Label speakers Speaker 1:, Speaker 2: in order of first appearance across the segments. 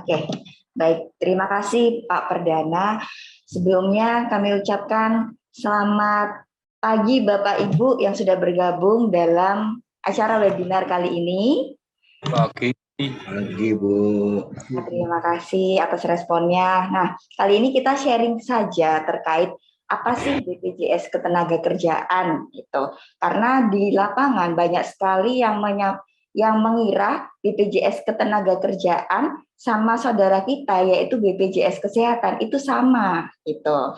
Speaker 1: Oke, baik. Terima kasih Pak Perdana. Sebelumnya kami ucapkan selamat pagi Bapak Ibu yang sudah bergabung dalam acara webinar kali ini.
Speaker 2: Pagi.
Speaker 3: Pagi, Bu.
Speaker 1: Terima kasih atas responnya. Nah, kali ini kita sharing saja terkait apa sih BPJS Ketenagakerjaan gitu. Karena di lapangan banyak sekali yang mengira BPJS Ketenagakerjaan sama saudara kita yaitu BPJS Kesehatan itu sama gitu.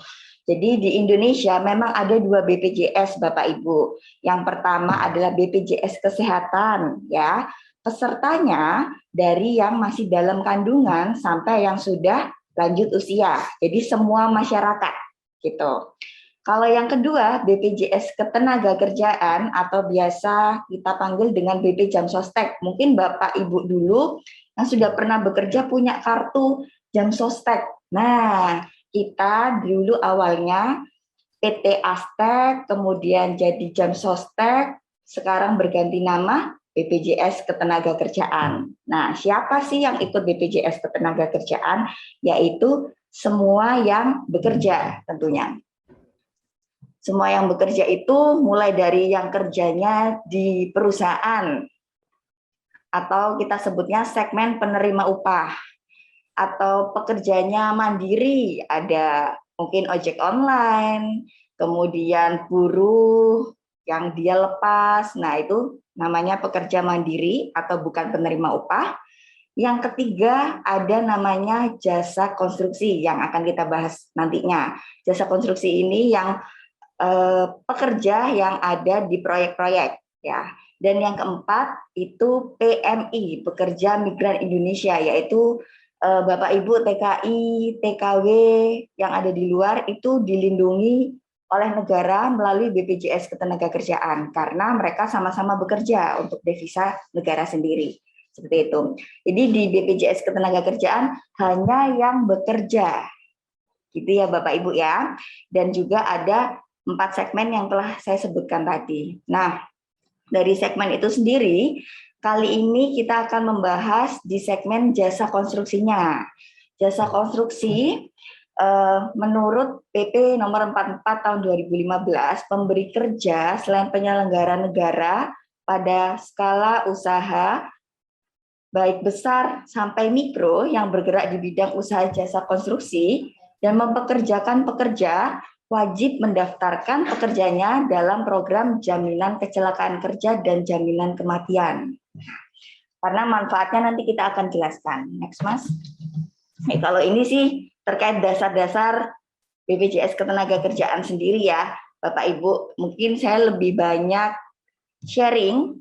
Speaker 1: Jadi di Indonesia memang ada 2 BPJS Bapak Ibu. Yang pertama adalah BPJS Kesehatan ya. Pesertanya dari yang masih dalam kandungan sampai yang sudah lanjut usia. Jadi semua masyarakat gitu. Kalau yang kedua, BPJS Ketenagakerjaan atau biasa kita panggil dengan BP Jam Sostek. Mungkin Bapak Ibu dulu yang sudah pernah bekerja punya kartu Jam Sostek. Nah, kita dulu awalnya PT Astek, kemudian jadi Jam Sostek, sekarang berganti nama BPJS Ketenagakerjaan. Nah, siapa sih yang ikut BPJS Ketenagakerjaan? Yaitu semua yang bekerja tentunya. Semua yang bekerja itu mulai dari yang kerjanya di perusahaan atau kita sebutnya segmen penerima upah atau pekerjanya mandiri, ada mungkin ojek online, kemudian buruh yang dia lepas. Nah, itu namanya pekerja mandiri atau bukan penerima upah. Yang ketiga ada namanya jasa konstruksi yang akan kita bahas nantinya. Jasa konstruksi ini yang pekerja yang ada di proyek-proyek ya. Dan yang keempat itu PMI, pekerja migran Indonesia, yaitu Bapak Ibu TKI, TKW yang ada di luar itu dilindungi oleh negara melalui BPJS Ketenagakerjaan karena mereka sama-sama bekerja untuk devisa negara sendiri. Seperti itu. Jadi di BPJS Ketenagakerjaan hanya yang bekerja. Gitu ya Bapak Ibu ya. Dan juga ada 4 segmen yang telah saya sebutkan tadi. Nah, dari segmen itu sendiri, kali ini kita akan membahas di segmen jasa konstruksinya. Jasa konstruksi, menurut PP nomor 44 tahun 2015, pemberi kerja selain penyelenggara negara pada skala usaha, baik besar sampai mikro yang bergerak di bidang usaha jasa konstruksi, dan mempekerjakan pekerja, wajib mendaftarkan pekerjanya dalam program jaminan kecelakaan kerja dan jaminan kematian. Karena manfaatnya nanti kita akan jelaskan. Next, Mas. Kalau ini sih terkait dasar-dasar BPJS Ketenagakerjaan sendiri ya, Bapak Ibu. Mungkin saya lebih banyak sharing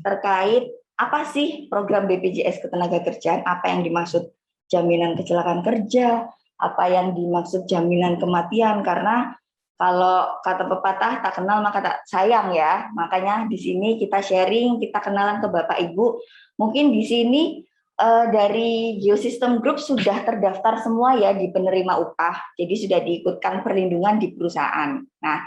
Speaker 1: terkait apa sih program BPJS Ketenagakerjaan, apa yang dimaksud jaminan kecelakaan kerja, apa yang dimaksud jaminan kematian, karena kalau kata pepatah tak kenal maka tak sayang ya. Makanya di sini kita sharing, kita kenalan ke Bapak Ibu. Mungkin di sini dari Geosystem Group sudah terdaftar semua ya di penerima upah. Jadi sudah diikutkan perlindungan di perusahaan. Nah,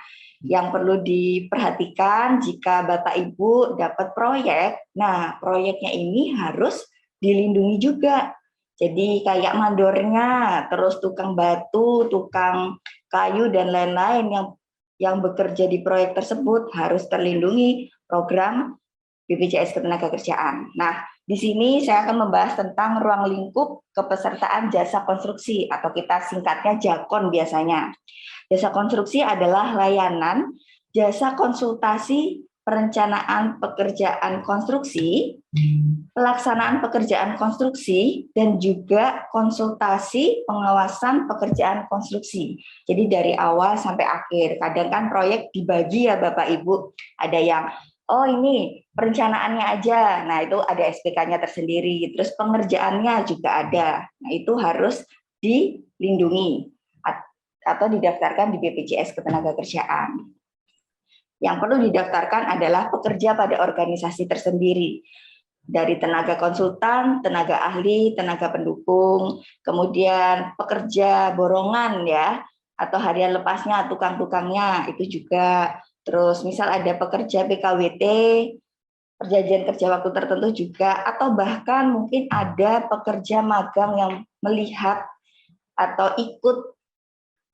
Speaker 1: yang perlu diperhatikan jika Bapak Ibu dapat proyek, nah proyeknya ini harus dilindungi juga. Jadi kayak mandornya, terus tukang batu, tukang kayu dan lain-lain yang bekerja di proyek tersebut harus terlindungi program BPJS Ketenagakerjaan. Nah, di sini saya akan membahas tentang ruang lingkup kepesertaan jasa konstruksi atau kita singkatnya JAKON biasanya. Jasa konstruksi adalah layanan jasa konsultasi perencanaan pekerjaan konstruksi, pelaksanaan pekerjaan konstruksi, dan juga konsultasi pengawasan pekerjaan konstruksi. Jadi dari awal sampai akhir. Kadang kan proyek dibagi ya Bapak Ibu. Ada yang, oh ini perencanaannya aja. Nah itu ada SPK-nya tersendiri. Terus pengerjaannya juga ada. Nah itu harus dilindungi atau didaftarkan di BPJS Ketenagakerjaan. Yang perlu didaftarkan adalah pekerja pada organisasi tersendiri. Dari tenaga konsultan, tenaga ahli, tenaga pendukung, kemudian pekerja borongan ya, atau harian lepasnya, tukang-tukangnya itu juga. Terus misal ada pekerja PKWT, perjanjian kerja waktu tertentu juga, atau bahkan mungkin ada pekerja magang yang melihat atau ikut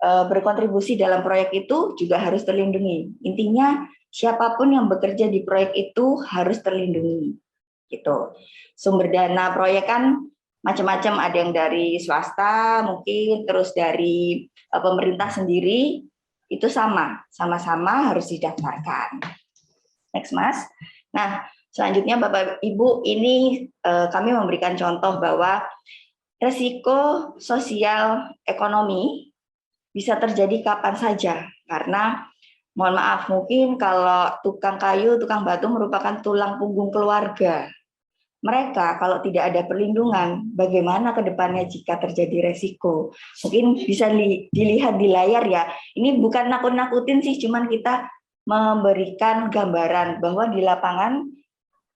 Speaker 1: berkontribusi dalam proyek itu juga harus terlindungi. Intinya siapapun yang bekerja di proyek itu harus terlindungi. Gitu. Sumber dana proyek kan macam-macam, ada yang dari swasta mungkin, terus dari pemerintah sendiri, itu sama-sama harus didaftarkan. Next, Mas. Nah, selanjutnya Bapak Ibu, ini kami memberikan contoh bahwa resiko sosial ekonomi bisa terjadi kapan saja, karena mohon maaf, mungkin kalau tukang kayu, tukang batu merupakan tulang punggung keluarga. Mereka kalau tidak ada perlindungan, bagaimana ke depannya jika terjadi resiko? Mungkin bisa dilihat di layar ya. Ini bukan nakut-nakutin sih, cuman kita memberikan gambaran bahwa di lapangan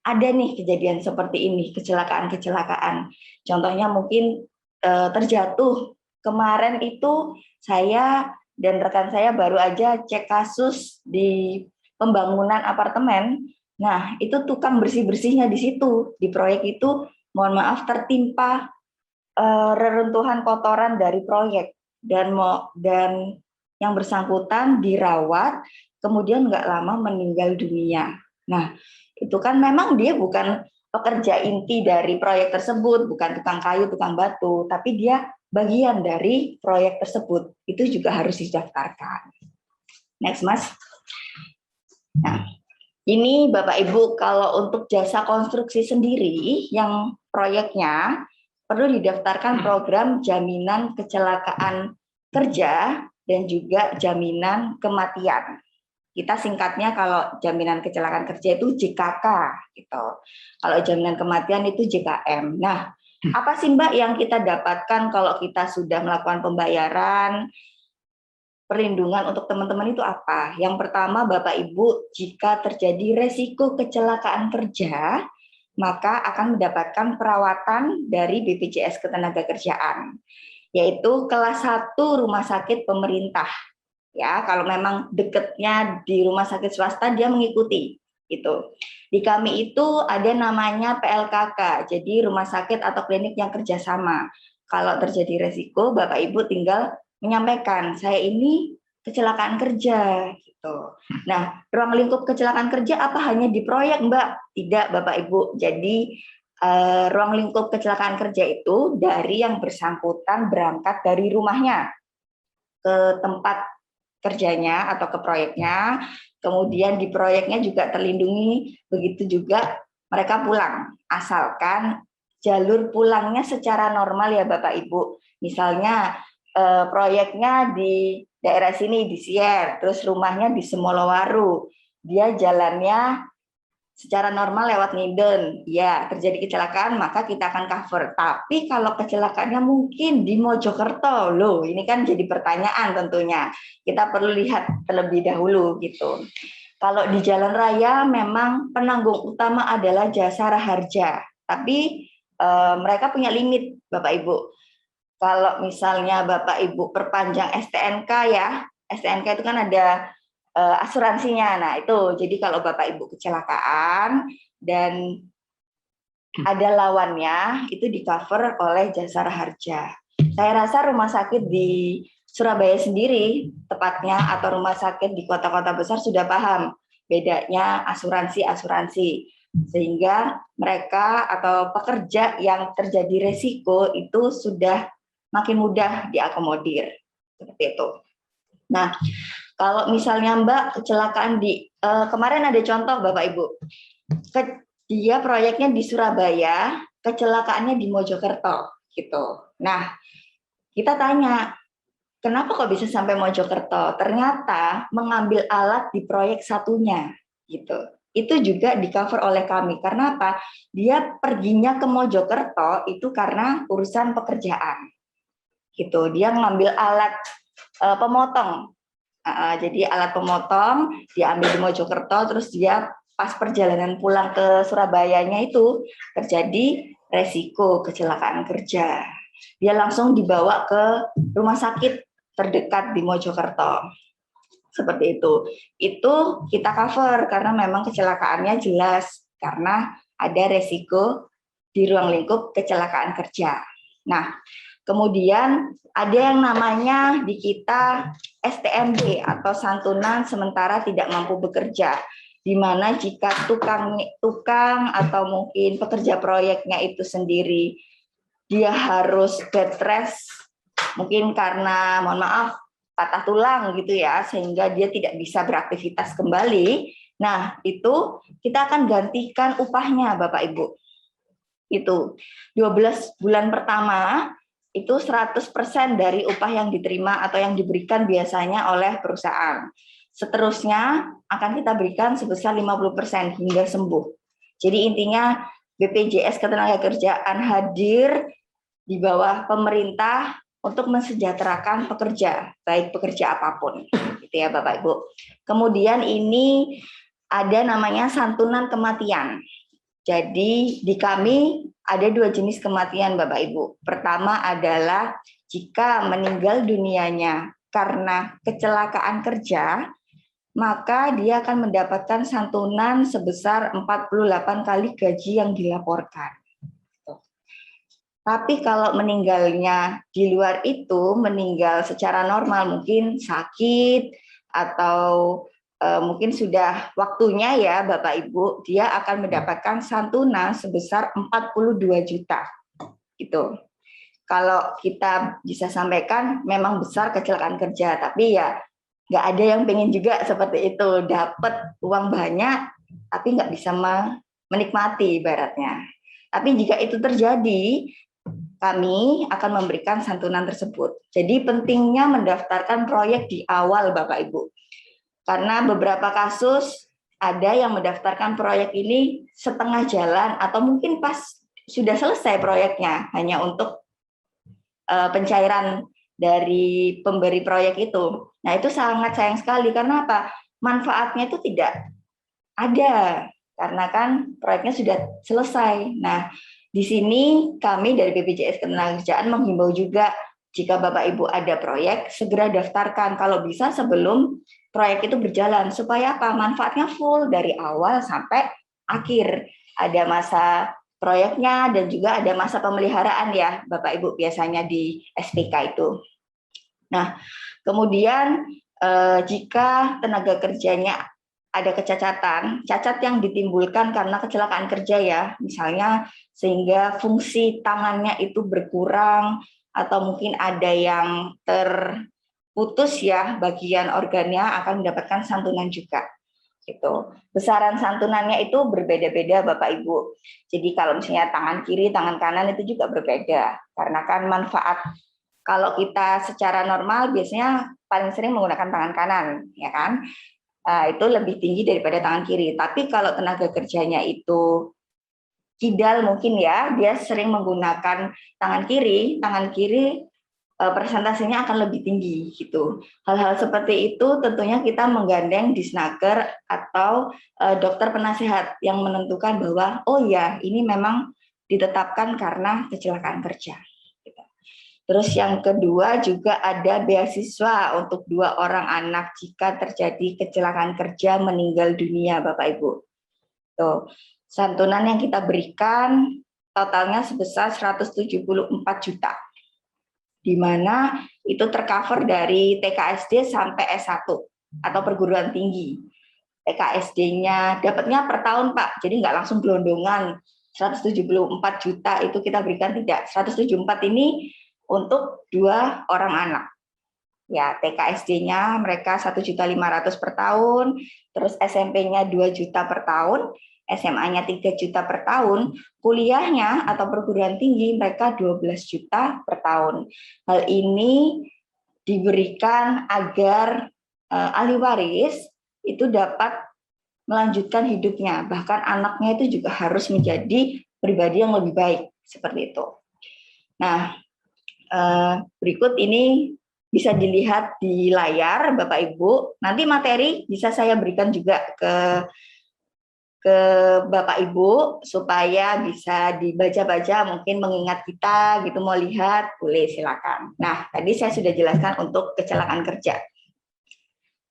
Speaker 1: ada nih kejadian seperti ini, kecelakaan-kecelakaan. Contohnya mungkin terjatuh. Kemarin itu saya dan rekan saya baru aja cek kasus di pembangunan apartemen. Nah, itu tukang bersih-bersihnya di situ, di proyek itu, mohon maaf, tertimpa reruntuhan kotoran dari proyek, dan yang bersangkutan dirawat, kemudian nggak lama meninggal dunia. Nah, itu kan memang dia bukan pekerja inti dari proyek tersebut, bukan tukang kayu, tukang batu, tapi dia bagian dari proyek tersebut. Itu juga harus didaftarkan. Next, Mas. Nah, ini Bapak Ibu, kalau untuk jasa konstruksi sendiri yang proyeknya perlu didaftarkan program jaminan kecelakaan kerja dan juga jaminan kematian. Kita singkatnya kalau jaminan kecelakaan kerja itu JKK gitu. Kalau jaminan kematian itu JKM. Nah, apa sih Mbak yang kita dapatkan kalau kita sudah melakukan pembayaran perlindungan untuk teman-teman itu apa? Yang pertama, Bapak Ibu, jika terjadi resiko kecelakaan kerja, maka akan mendapatkan perawatan dari BPJS Ketenagakerjaan, yaitu kelas 1 rumah sakit pemerintah. Ya, kalau memang dekatnya di rumah sakit swasta, dia mengikuti. Itu. Di kami itu ada namanya PLKK, jadi rumah sakit atau klinik yang kerjasama. Kalau terjadi resiko, Bapak Ibu tinggal menyampaikan, saya ini kecelakaan kerja gitu. Nah, ruang lingkup kecelakaan kerja apa hanya di proyek, Mbak? Tidak, Bapak Ibu. Jadi ruang lingkup kecelakaan kerja itu dari yang bersangkutan berangkat dari rumahnya ke tempat kerjanya atau ke proyeknya, kemudian di proyeknya juga terlindungi, begitu juga mereka pulang, asalkan jalur pulangnya secara normal ya Bapak Ibu. Misalnya proyeknya di daerah sini di Sier, terus rumahnya di Semolowaru, dia jalannya secara normal lewat Ngiden, ya terjadi kecelakaan maka kita akan cover. Tapi kalau kecelakaannya mungkin di Mojokerto, loh ini kan jadi pertanyaan tentunya. Kita perlu lihat terlebih dahulu gitu. Kalau di jalan raya memang penanggung utama adalah Jasara Harja, tapi mereka punya limit Bapak Ibu. Kalau misalnya Bapak Ibu perpanjang STNK ya, STNK itu kan ada asuransinya. Nah, itu jadi kalau Bapak Ibu kecelakaan dan ada lawannya, itu di-cover oleh Jasara Harja. Saya rasa rumah sakit di Surabaya sendiri, tepatnya, atau rumah sakit di kota-kota besar sudah paham bedanya asuransi-asuransi. Sehingga mereka atau pekerja yang terjadi resiko itu sudah makin mudah diakomodir. Seperti itu. Nah, kalau misalnya Mbak kecelakaan di kemarin ada contoh Bapak Ibu, dia proyeknya di Surabaya, kecelakaannya di Mojokerto, gitu. Nah, kita tanya, kenapa kok bisa sampai Mojokerto? Ternyata mengambil alat di proyek satunya, gitu. Itu juga di-cover oleh kami. Karena apa? Dia perginya ke Mojokerto itu karena urusan pekerjaan, gitu. Dia ngambil alat pemotong. Jadi alat pemotong diambil di Mojokerto, terus dia pas perjalanan pulang ke Surabayanya itu terjadi resiko kecelakaan kerja. Dia langsung dibawa ke rumah sakit terdekat di Mojokerto. Seperti itu. Itu kita cover karena memang kecelakaannya jelas karena ada resiko di ruang lingkup kecelakaan kerja. Nah, kemudian ada yang namanya di kita STMB atau santunan sementara tidak mampu bekerja, di mana jika tukang atau mungkin pekerja proyeknya itu sendiri dia harus bed rest, mungkin karena mohon maaf patah tulang gitu ya, sehingga dia tidak bisa beraktivitas kembali. Nah, itu kita akan gantikan upahnya Bapak Ibu. Itu 12 bulan pertama itu 100% dari upah yang diterima atau yang diberikan biasanya oleh perusahaan. Seterusnya akan kita berikan sebesar 50% hingga sembuh. Jadi intinya BPJS Ketenagakerjaan hadir di bawah pemerintah untuk mensejahterakan pekerja, baik pekerja apapun, gitu ya Bapak Ibu. Kemudian ini ada namanya santunan kematian. Jadi di kami ada 2 jenis kematian Bapak Ibu. Pertama adalah jika meninggal dunianya karena kecelakaan kerja, maka dia akan mendapatkan santunan sebesar 48 kali gaji yang dilaporkan. Tapi kalau meninggalnya di luar itu, meninggal secara normal, mungkin sakit atau mungkin sudah waktunya ya Bapak Ibu, dia akan mendapatkan santunan sebesar 42 juta. Gitu. Kalau kita bisa sampaikan memang besar kecelakaan kerja, tapi ya nggak ada yang pengen juga seperti itu, dapat uang banyak tapi nggak bisa menikmati ibaratnya. Tapi jika itu terjadi, kami akan memberikan santunan tersebut. Jadi pentingnya mendaftarkan proyek di awal Bapak Ibu. Karena beberapa kasus ada yang mendaftarkan proyek ini setengah jalan atau mungkin pas sudah selesai proyeknya hanya untuk pencairan dari pemberi proyek itu. Nah, itu sangat sayang sekali karena apa? Manfaatnya itu tidak ada karena kan proyeknya sudah selesai. Nah, di sini kami dari BPJS Ketenagakerjaan menghimbau juga jika Bapak Ibu ada proyek segera daftarkan kalau bisa sebelum proyek itu berjalan supaya apa? Manfaatnya full dari awal sampai akhir. Ada masa proyeknya dan juga ada masa pemeliharaan ya Bapak Ibu biasanya di SPK itu. Nah, kemudian jika tenaga kerjanya ada kecacatan, cacat yang ditimbulkan karena kecelakaan kerja ya, misalnya sehingga fungsi tangannya itu berkurang atau mungkin ada yang terputus ya bagian organnya akan mendapatkan santunan juga. Gitu. Besaran santunannya itu berbeda-beda Bapak Ibu. Jadi kalau misalnya tangan kiri, tangan kanan itu juga berbeda. Karena kan manfaat kalau kita secara normal biasanya paling sering menggunakan tangan kanan, ya kan? Itu lebih tinggi daripada tangan kiri. Tapi kalau tenaga kerjanya itu kidal mungkin ya, dia sering menggunakan tangan kiri persentasenya akan lebih tinggi gitu. Hal-hal seperti itu tentunya kita menggandeng disnaker atau dokter penasehat yang menentukan bahwa oh ya ini memang ditetapkan karena kecelakaan kerja. Terus yang kedua juga ada beasiswa untuk 2 orang anak jika terjadi kecelakaan kerja meninggal dunia Bapak Ibu. Tuh, santunan yang kita berikan totalnya sebesar 174 juta. Di mana itu tercover dari TKSD sampai S1 atau perguruan tinggi. TKSD-nya dapatnya per tahun Pak, jadi nggak langsung gelondongan 174 juta itu kita berikan tidak. 174 ini untuk 2 orang anak. Ya, TKSD-nya mereka 1.500.000 per tahun, terus SMP-nya 2 juta per tahun, SMA-nya 3 juta per tahun, kuliahnya atau perguruan tinggi mereka 12 juta per tahun. Hal ini diberikan agar ahli waris itu dapat melanjutkan hidupnya, bahkan anaknya itu juga harus menjadi pribadi yang lebih baik, seperti itu. Nah, berikut ini bisa dilihat di layar Bapak Ibu. Nanti materi bisa saya berikan juga ke Bapak Ibu supaya bisa dibaca-baca, mungkin mengingat kita gitu mau lihat, boleh silakan. Nah, tadi saya sudah jelaskan untuk kecelakaan kerja.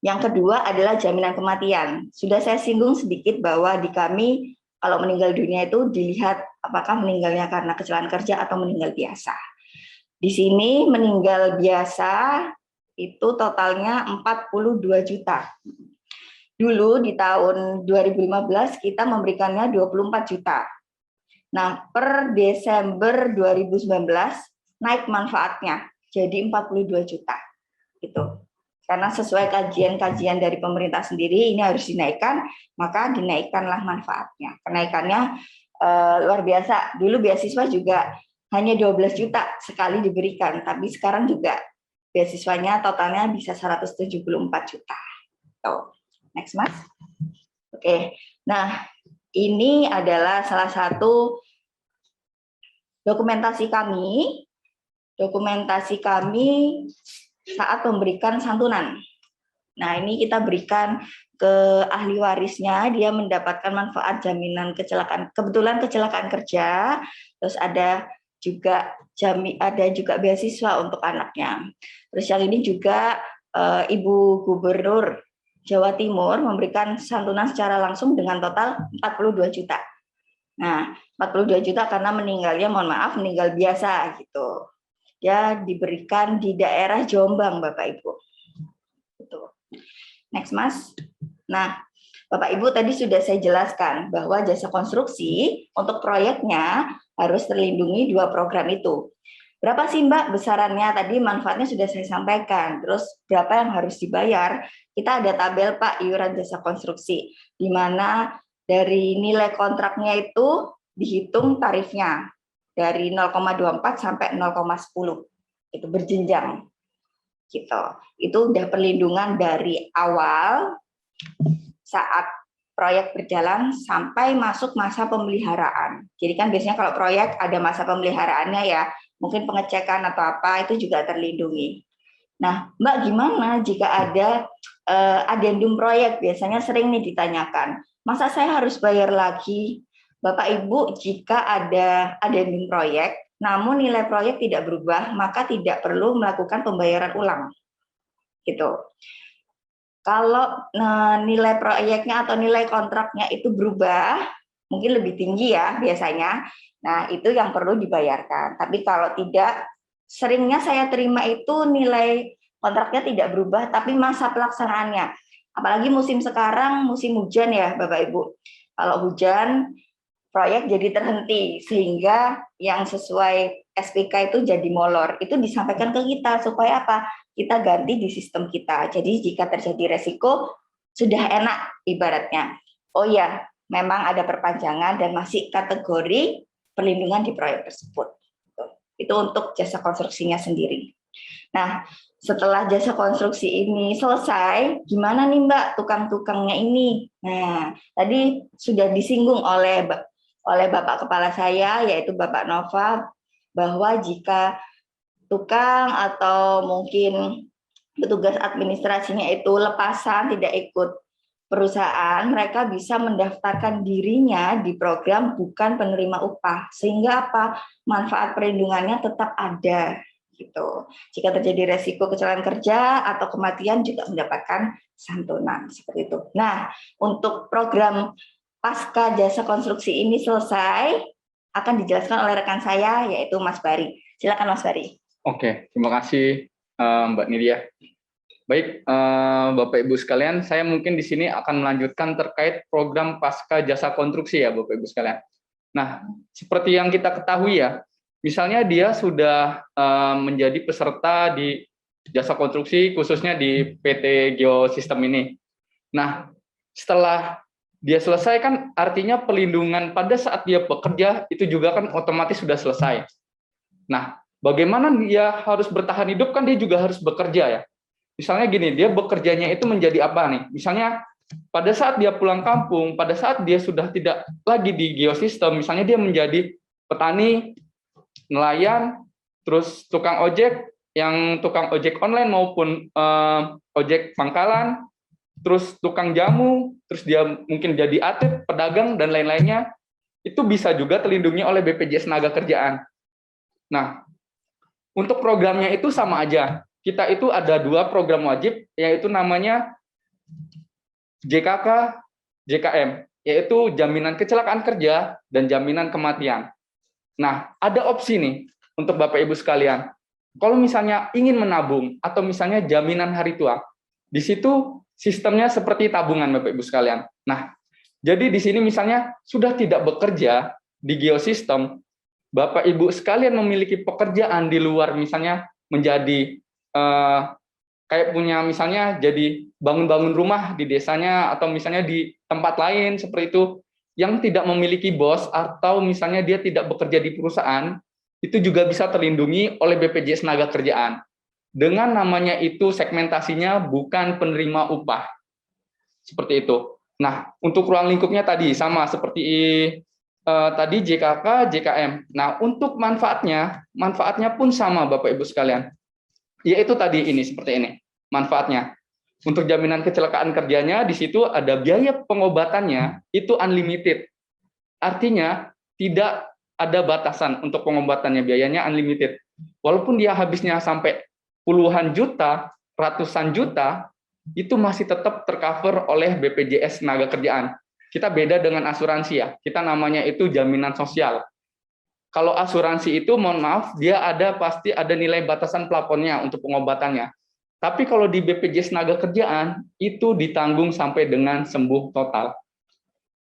Speaker 1: Yang kedua adalah jaminan kematian. Sudah saya singgung sedikit bahwa di kami Kalau meninggal dunia itu dilihat apakah meninggalnya karena kecelakaan kerja atau meninggal biasa. Di sini meninggal biasa itu totalnya 42 juta. Dulu di tahun 2015 kita memberikannya 24 juta. Nah, per Desember 2019 naik manfaatnya jadi 42 juta. Gitu. Karena sesuai kajian-kajian dari pemerintah sendiri ini harus dinaikkan, maka dinaikkanlah manfaatnya. Kenaikannya luar biasa. Dulu beasiswa juga hanya 12 juta sekali diberikan, tapi sekarang juga beasiswanya totalnya bisa 174 juta. Tuh. Next, Mas. Oke. Nah, ini adalah salah satu dokumentasi kami saat memberikan santunan. Nah, ini kita berikan ke ahli warisnya, dia mendapatkan manfaat jaminan kecelakaan, kebetulan kecelakaan kerja, terus ada juga beasiswa untuk anaknya. Terus yang ini juga Ibu Gubernur Jawa Timur memberikan santunan secara langsung dengan total 42 juta. Nah, 42 juta karena meninggalnya, mohon maaf, meninggal biasa gitu. Ya, diberikan di daerah Jombang, Bapak Ibu. Gitu. Next, Mas. Nah, Bapak Ibu tadi sudah saya jelaskan bahwa jasa konstruksi untuk proyeknya harus terlindungi 2 program itu. Berapa sih Mbak besarannya? Tadi manfaatnya sudah saya sampaikan. Terus berapa yang harus dibayar? Kita ada tabel Pak iuran jasa konstruksi, di mana dari nilai kontraknya itu dihitung tarifnya dari 0,24 sampai 0,10. Itu berjenjang. Gitu. Itu udah perlindungan dari awal saat proyek berjalan sampai masuk masa pemeliharaan. Jadi kan biasanya kalau proyek ada masa pemeliharaannya ya, mungkin pengecekan atau apa itu juga terlindungi. Nah, Mbak gimana jika ada adendum proyek? Biasanya sering nih ditanyakan, masa saya harus bayar lagi? Bapak Ibu, jika ada adendum proyek, namun nilai proyek tidak berubah, maka tidak perlu melakukan pembayaran ulang. Gitu. Kalau nilai proyeknya atau nilai kontraknya itu berubah, mungkin lebih tinggi ya biasanya. Nah, itu yang perlu dibayarkan. Tapi kalau tidak, seringnya saya terima itu nilai kontraknya tidak berubah, tapi masa pelaksanaannya. Apalagi musim sekarang, musim hujan ya Bapak Ibu. Kalau hujan, proyek jadi terhenti, sehingga yang sesuai SPK itu jadi molor. Itu disampaikan ke kita, supaya apa? Kita ganti di sistem kita. Jadi jika terjadi resiko, sudah enak ibaratnya. Oh ya, memang ada perpanjangan dan masih kategori perlindungan di proyek tersebut. Itu untuk jasa konstruksinya sendiri. Nah, setelah jasa konstruksi ini selesai, gimana nih Mbak tukang-tukangnya ini? Nah, tadi sudah disinggung oleh Bapak Kepala saya, yaitu Bapak Nova, bahwa jika tukang atau mungkin petugas administrasinya itu lepasan, tidak ikut perusahaan, mereka bisa mendaftarkan dirinya di program bukan penerima upah, sehingga apa? Manfaat perlindungannya tetap ada. Gitu. Jika terjadi resiko kecelakaan kerja atau kematian juga mendapatkan santunan seperti itu. Nah, untuk program pasca jasa konstruksi ini selesai, akan dijelaskan oleh rekan saya, yaitu Mas Bari. Silakan Mas Bari.
Speaker 2: Oke, terima kasih Mbak Nidia. Baik, Bapak Ibu sekalian, saya mungkin di sini akan melanjutkan terkait program pasca jasa konstruksi ya Bapak Ibu sekalian. Nah, seperti yang kita ketahui ya, misalnya dia sudah menjadi peserta di jasa konstruksi khususnya di PT Geosistem ini. Nah, setelah dia selesai kan artinya perlindungan pada saat dia bekerja itu juga kan otomatis sudah selesai. Nah, bagaimana dia harus bertahan hidup kan dia juga harus bekerja ya. Misalnya gini, dia bekerjanya itu menjadi apa nih? Misalnya pada saat dia pulang kampung, pada saat dia sudah tidak lagi di Geosistem, misalnya dia menjadi petani, nelayan, terus tukang ojek, yang tukang ojek online maupun ojek pangkalan, terus tukang jamu, terus dia mungkin jadi atlet, pedagang, dan lain-lainnya, itu bisa juga terlindungi oleh BPJS Tenagakerjaan. Nah, untuk programnya itu sama aja. Kita itu ada 2 program wajib, yaitu namanya JKK, JKM. yaitu jaminan kecelakaan kerja dan jaminan kematian. Nah, ada opsi nih untuk Bapak Ibu sekalian. Kalau misalnya ingin menabung atau misalnya jaminan hari tua, di situ sistemnya seperti tabungan Bapak Ibu sekalian. Nah, jadi di sini misalnya sudah tidak bekerja di geosistem, Bapak Ibu sekalian memiliki pekerjaan di luar, misalnya menjadi kayak punya misalnya jadi bangun-bangun rumah di desanya atau misalnya di tempat lain seperti itu, yang tidak memiliki bos atau misalnya dia tidak bekerja di perusahaan, itu juga bisa terlindungi oleh BPJS Tenagakerjaan. Dengan namanya itu segmentasinya bukan penerima upah. Seperti itu. Nah, untuk ruang lingkupnya tadi sama seperti tadi JKK, JKM. Nah, untuk manfaatnya pun sama Bapak Ibu sekalian. Yaitu tadi ini seperti ini manfaatnya. Untuk jaminan kecelakaan kerjanya di situ ada biaya pengobatannya itu unlimited. Artinya tidak ada batasan untuk pengobatannya, biayanya unlimited. Walaupun dia habisnya sampai puluhan juta, ratusan juta, itu masih tetap tercover oleh BPJS Tenagakerjaan. Kita beda dengan asuransi ya. Kita namanya itu jaminan sosial. Kalau asuransi itu, mohon maaf, dia pasti ada nilai batasan plafonnya untuk pengobatannya. Tapi kalau di BPJS Tenagakerjaan, itu ditanggung sampai dengan sembuh total.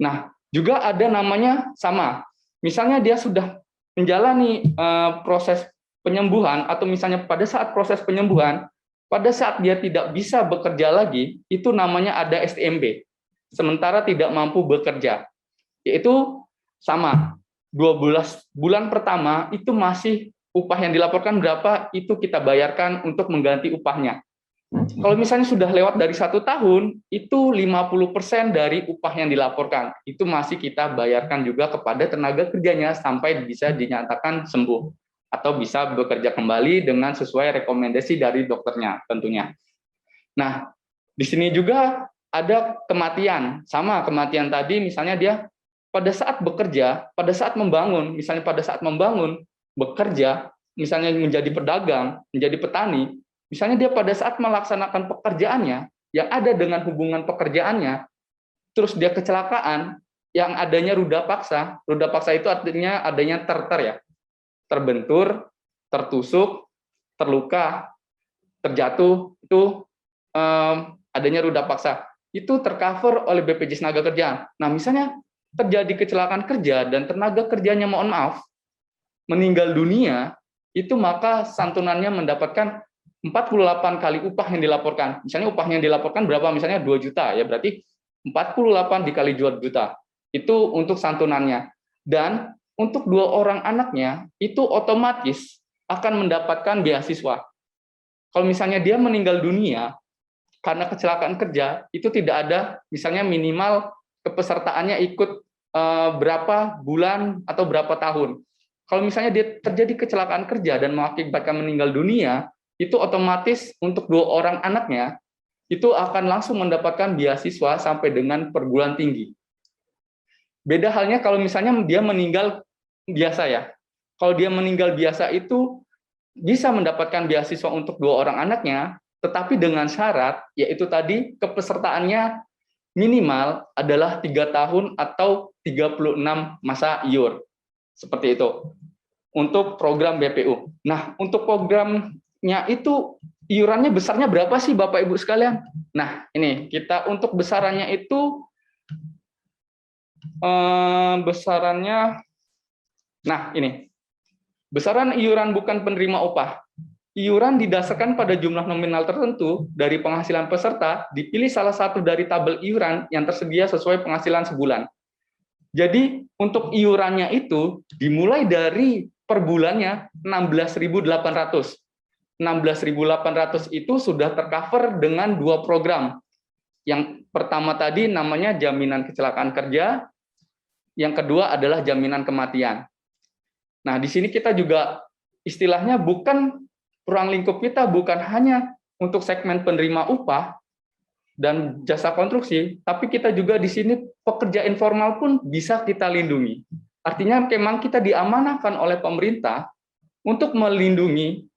Speaker 2: Nah, juga ada namanya sama. Misalnya dia sudah menjalani proses penyembuhan, atau misalnya pada saat proses penyembuhan, pada saat dia tidak bisa bekerja lagi, itu namanya ada STMB. Sementara tidak mampu bekerja. Yaitu sama. 12 bulan pertama itu masih upah yang dilaporkan berapa, itu kita bayarkan untuk mengganti upahnya. Kalau misalnya sudah lewat dari 1 tahun, itu 50% dari upah yang dilaporkan. Itu masih kita bayarkan juga kepada tenaga kerjanya sampai bisa dinyatakan sembuh atau bisa bekerja kembali dengan sesuai rekomendasi dari dokternya tentunya. Nah, di sini juga ada kematian. Sama kematian tadi, misalnya dia pada saat bekerja, pada saat membangun, misalnya pada saat membangun, bekerja, misalnya menjadi pedagang, menjadi petani, misalnya dia pada saat melaksanakan pekerjaannya, yang ada dengan hubungan pekerjaannya, terus dia kecelakaan, yang adanya ruda paksa itu artinya adanya ya, terbentur, tertusuk, terluka, terjatuh, itu adanya ruda paksa. Itu tercover oleh BPJS Tenagakerjaan. Nah, misalnya terjadi kecelakaan kerja dan tenaga kerjanya, mohon maaf, meninggal dunia, itu maka santunannya mendapatkan 48 kali upah yang dilaporkan. Misalnya upahnya yang dilaporkan berapa? Misalnya 2 juta, ya berarti 48 dikali 2 juta. Itu untuk santunannya. Dan untuk 2 orang anaknya, itu otomatis akan mendapatkan beasiswa. Kalau misalnya dia meninggal dunia karena kecelakaan kerja, itu tidak ada misalnya minimal kepesertaannya ikut berapa bulan atau berapa tahun. Kalau misalnya dia terjadi kecelakaan kerja dan mengakibatkan meninggal dunia, itu otomatis untuk 2 orang anaknya itu akan langsung mendapatkan beasiswa sampai dengan perguruan tinggi. Beda halnya kalau misalnya dia meninggal biasa ya. Kalau dia meninggal biasa itu bisa mendapatkan beasiswa untuk 2 orang anaknya, tetapi dengan syarat yaitu tadi kepesertaannya minimal adalah 3 tahun atau 36 masa iur. Seperti itu. Untuk program BPU. Nah, untuk programnya itu iurannya besarnya berapa sih Bapak Ibu sekalian? Nah, ini kita untuk besarannya itu besarannya, nah ini besaran iuran bukan penerima upah. Iuran didasarkan pada jumlah nominal tertentu dari penghasilan peserta, dipilih salah satu dari tabel iuran yang tersedia sesuai penghasilan sebulan. Jadi untuk iurannya itu dimulai dari per bulannya 16.800. 16.800 itu sudah tercover dengan 2 program. Yang pertama tadi namanya jaminan kecelakaan kerja, yang kedua adalah jaminan kematian. Nah, di sini kita juga istilahnya bukan ruang lingkup kita bukan hanya untuk segmen penerima upah dan jasa konstruksi, tapi kita juga di sini pekerja informal pun bisa kita lindungi. Artinya memang kita diamanahkan oleh pemerintah untuk melindungi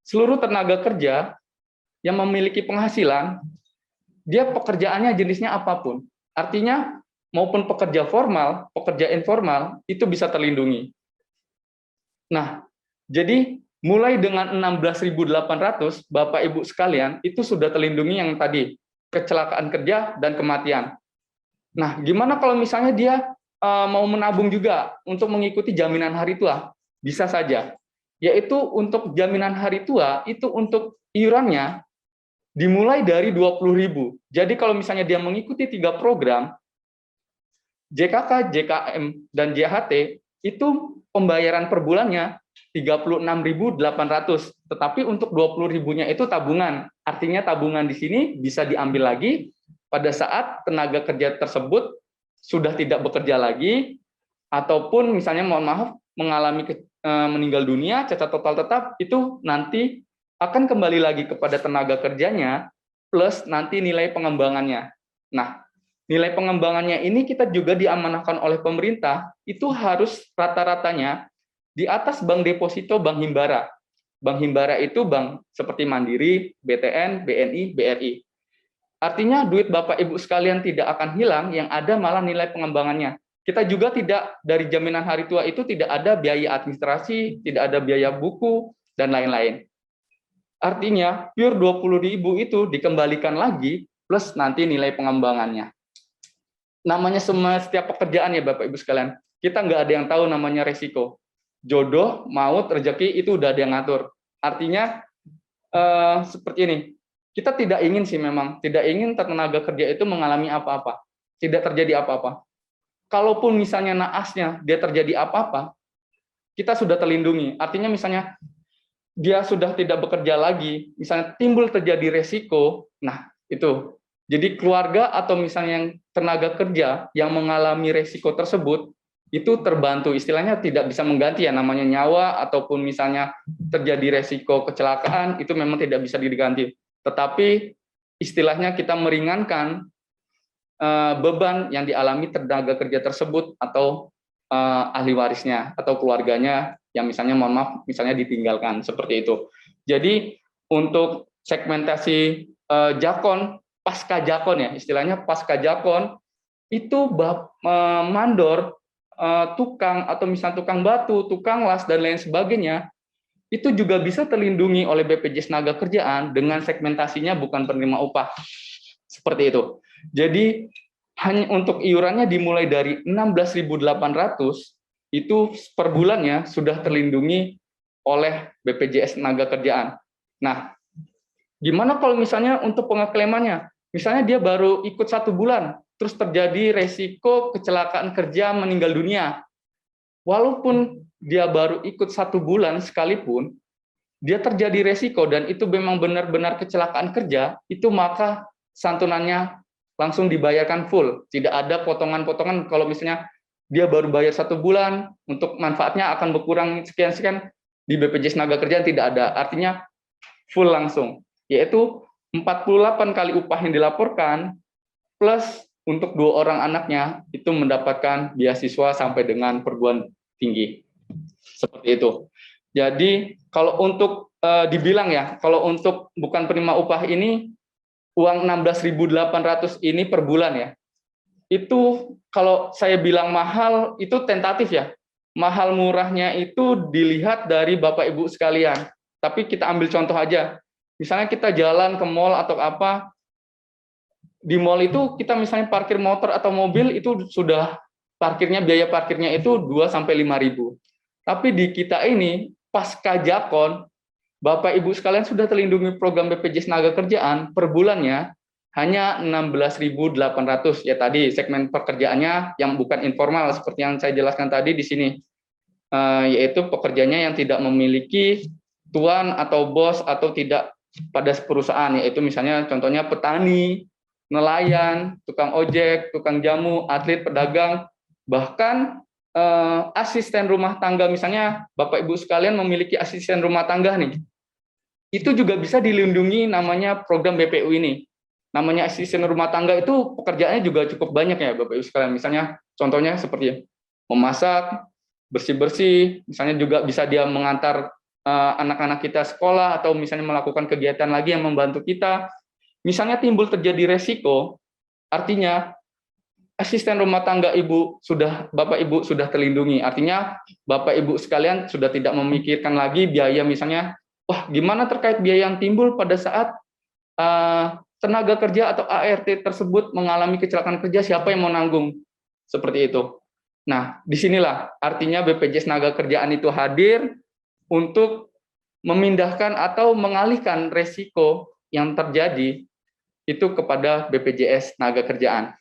Speaker 2: seluruh tenaga kerja yang memiliki penghasilan, dia pekerjaannya jenisnya apapun. Artinya maupun pekerja formal, pekerja informal, itu bisa terlindungi. Nah, jadi mulai dengan 16.800, Bapak Ibu sekalian, itu sudah terlindungi yang tadi, kecelakaan kerja dan kematian. Nah, gimana kalau misalnya dia mau menabung juga untuk mengikuti jaminan hari tua? Bisa saja. Yaitu untuk jaminan hari tua, itu untuk iurannya dimulai dari 20.000. Jadi kalau misalnya dia mengikuti 3 program, JKK, JKM, dan JHT, itu pembayaran per bulannya 36.800, tetapi untuk 20.000-nya itu tabungan. Artinya tabungan di sini bisa diambil lagi pada saat tenaga kerja tersebut sudah tidak bekerja lagi, ataupun misalnya mohon maaf mengalami meninggal dunia, cacat total tetap, itu nanti akan kembali lagi kepada tenaga kerjanya, plus nanti nilai pengembangannya. Nah, nilai pengembangannya ini kita juga diamanahkan oleh pemerintah, itu harus rata-ratanya di atas bank deposito Bank Himbara. Bank Himbara itu bank seperti Mandiri, BTN, BNI, BRI. Artinya duit Bapak Ibu sekalian tidak akan hilang, yang ada malah nilai pengembangannya. Kita juga tidak, dari jaminan hari tua itu tidak ada biaya administrasi, tidak ada biaya buku, dan lain-lain. Artinya pure 20.000 itu dikembalikan lagi, plus nanti nilai pengembangannya. Namanya semua setiap pekerjaan ya Bapak Ibu sekalian, kita nggak ada yang tahu namanya resiko. Jodoh, maut, rezeki itu udah ada yang ngatur. Artinya seperti ini, kita tidak ingin sih memang, tidak ingin tenaga kerja itu mengalami apa-apa, tidak terjadi apa-apa. Kalaupun misalnya naasnya dia terjadi apa-apa, kita sudah terlindungi. Artinya misalnya dia sudah tidak bekerja lagi, misalnya timbul terjadi resiko, nah itu. Jadi keluarga atau misalnya yang tenaga kerja yang mengalami resiko tersebut, itu terbantu, istilahnya tidak bisa mengganti ya, namanya nyawa, ataupun misalnya terjadi resiko kecelakaan, itu memang tidak bisa diganti. Tetapi istilahnya kita meringankan beban yang dialami tenaga kerja tersebut, atau ahli warisnya, atau keluarganya, yang misalnya mohon maaf, misalnya ditinggalkan, seperti itu. Jadi untuk segmentasi jakon, pasca jakon ya, istilahnya pasca jakon, itu mandor, tukang, atau misalnya tukang batu, tukang las, dan lain sebagainya, itu juga bisa terlindungi oleh BPJS Tenagakerjaan dengan segmentasinya bukan penerima upah. Seperti itu. Jadi hanya untuk iurannya dimulai dari 16.800, itu per bulannya sudah terlindungi oleh BPJS Tenagakerjaan. Nah, gimana kalau misalnya untuk pengeklaimannya? Misalnya dia baru ikut 1 bulan, terus terjadi resiko kecelakaan kerja meninggal dunia. Walaupun dia baru ikut 1 bulan sekalipun, dia terjadi resiko dan itu memang benar-benar kecelakaan kerja, itu maka santunannya langsung dibayarkan full. Tidak ada potongan-potongan kalau misalnya dia baru bayar 1 bulan, untuk manfaatnya akan berkurang sekian-sekian, di BPJS Tenagakerjaan tidak ada. Artinya full langsung, yaitu 48 kali upah yang dilaporkan, plus untuk 2 orang anaknya itu mendapatkan beasiswa sampai dengan perguruan tinggi. Seperti itu. Jadi kalau untuk dibilang ya, kalau untuk bukan penerima upah ini, uang 16.800 ini per bulan ya, itu kalau saya bilang mahal, itu tentatif ya. Mahal murahnya itu dilihat dari Bapak Ibu sekalian. Tapi kita ambil contoh aja. Misalnya kita jalan ke mall atau apa, di mall itu kita misalnya parkir motor atau mobil itu sudah parkirnya, biaya parkirnya itu 2-5 ribu. Tapi di kita ini pasca jakon, Bapak Ibu sekalian sudah terlindungi program BPJS Tenagakerjaan per bulannya hanya 16.800 ya, tadi segmen pekerjaannya yang bukan informal seperti yang saya jelaskan tadi di sini, yaitu pekerjanya yang tidak memiliki tuan atau bos atau tidak pada perusahaan, yaitu misalnya contohnya petani, nelayan, tukang ojek, tukang jamu, atlet, pedagang, bahkan asisten rumah tangga. Misalnya Bapak Ibu sekalian memiliki asisten rumah tangga nih, itu juga bisa dilindungi namanya program BPU ini. Namanya asisten rumah tangga itu pekerjaannya juga cukup banyak ya Bapak Ibu sekalian. Misalnya contohnya seperti memasak, bersih-bersih, misalnya juga bisa dia mengantar anak-anak kita sekolah, atau misalnya melakukan kegiatan lagi yang membantu kita. Misalnya timbul terjadi resiko, artinya asisten rumah tangga Bapak Ibu sudah terlindungi. Artinya Bapak Ibu sekalian sudah tidak memikirkan lagi biaya misalnya, wah gimana terkait biaya yang timbul pada saat tenaga kerja atau ART tersebut mengalami kecelakaan kerja, siapa yang mau nanggung? Seperti itu. Nah, disinilah artinya BPJS Tenaga Kerjaan itu hadir untuk memindahkan atau mengalihkan resiko yang terjadi itu kepada BPJS Tenaga Kerjaan.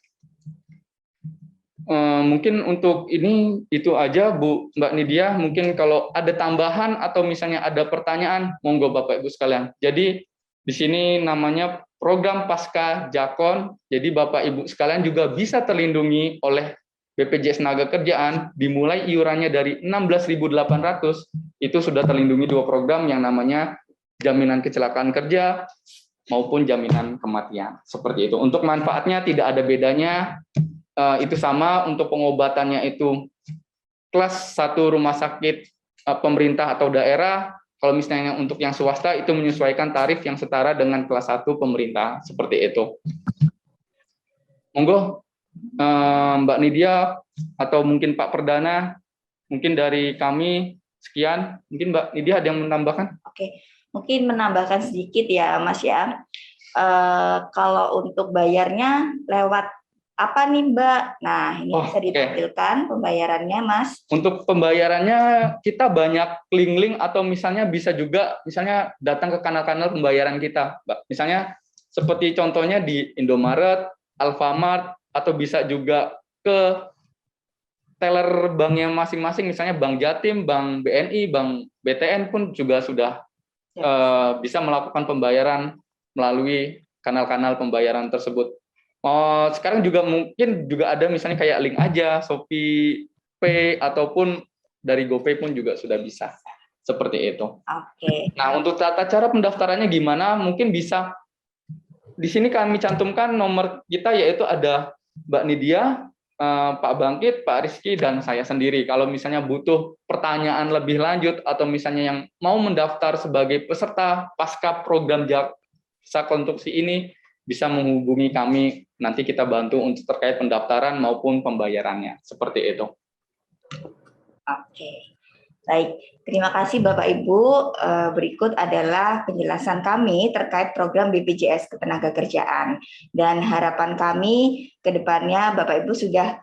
Speaker 2: Mungkin untuk ini itu aja Mbak Nidia. Mungkin kalau ada tambahan atau misalnya ada pertanyaan, monggo Bapak Ibu sekalian. Jadi di sini namanya program Pasca Jakon. Jadi Bapak Ibu sekalian juga bisa terlindungi oleh BPJS Tenaga Kerjaan. Dimulai iurannya dari 16.800 itu sudah terlindungi 2 program yang namanya jaminan kecelakaan kerja maupun jaminan kematian. Seperti itu. Untuk manfaatnya tidak ada bedanya. Itu sama untuk pengobatannya itu kelas 1 rumah sakit pemerintah atau daerah. Kalau misalnya untuk yang swasta itu menyesuaikan tarif yang setara dengan kelas 1 pemerintah, seperti itu. Monggo Mbak Nidia atau mungkin Pak Perdana, mungkin dari kami sekian. Mungkin Mbak Nidia ada yang menambahkan?
Speaker 1: Oke, mungkin menambahkan sedikit ya Mas ya. Kalau untuk bayarnya lewat apa nih Mbak? Nah, ini bisa ditampilkan pembayarannya Mas.
Speaker 2: Untuk pembayarannya kita banyak link-link atau misalnya bisa juga misalnya datang ke kanal-kanal pembayaran kita, Mbak. Misalnya seperti contohnya di Indomaret, Alfamart, atau bisa juga ke teller banknya masing-masing, misalnya Bank Jatim, Bank BNI, Bank BTN pun juga sudah bisa melakukan pembayaran melalui kanal-kanal pembayaran tersebut. Sekarang juga mungkin juga ada misalnya kayak link aja, Shopee Pay ataupun dari GoPay pun juga sudah bisa. Seperti itu.
Speaker 1: Oke.
Speaker 2: Nah, untuk tata cara pendaftarannya gimana? Mungkin bisa di sini kami cantumkan nomor kita, yaitu ada Mbak Nidia, Pak Bangkit, Pak Rizky, dan saya sendiri. Kalau misalnya butuh pertanyaan lebih lanjut atau misalnya yang mau mendaftar sebagai peserta pasca program jasa konstruksi ini, bisa menghubungi kami, nanti kita bantu untuk terkait pendaftaran maupun pembayarannya. Seperti itu.
Speaker 1: Oke, baik. Terima kasih Bapak Ibu. Berikut adalah penjelasan kami terkait program BPJS Ketenagakerjaan. Dan harapan kami ke depannya Bapak Ibu sudah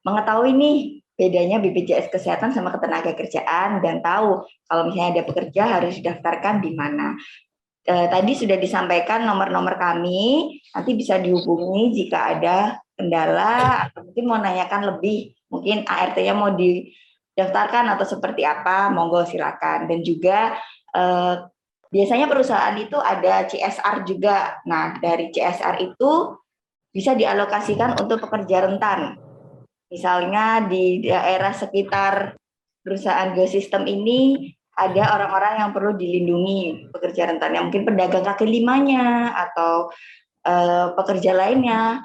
Speaker 1: mengetahui nih bedanya BPJS Kesehatan sama Ketenagakerjaan dan tahu kalau misalnya ada pekerja harus didaftarkan di mana. Tadi sudah disampaikan nomor-nomor kami, nanti bisa dihubungi jika ada kendala atau mungkin mau nanyakan lebih, mungkin ART-nya mau didaftarkan atau seperti apa, monggo silakan. Dan juga biasanya perusahaan itu ada CSR juga. Nah, dari CSR itu bisa dialokasikan untuk pekerja rentan. Misalnya di daerah sekitar perusahaan geosistem ini ada orang-orang yang perlu dilindungi, pekerja rentan, yang mungkin pedagang kaki limanya atau pekerja lainnya,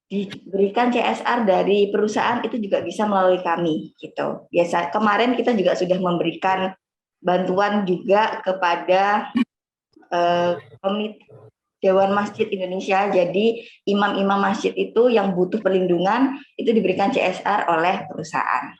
Speaker 1: diberikan CSR dari perusahaan itu juga bisa melalui kami gitu. Biasa kemarin kita juga sudah memberikan bantuan juga kepada Dewan Masjid Indonesia. Jadi imam-imam masjid itu yang butuh perlindungan itu diberikan CSR oleh perusahaan.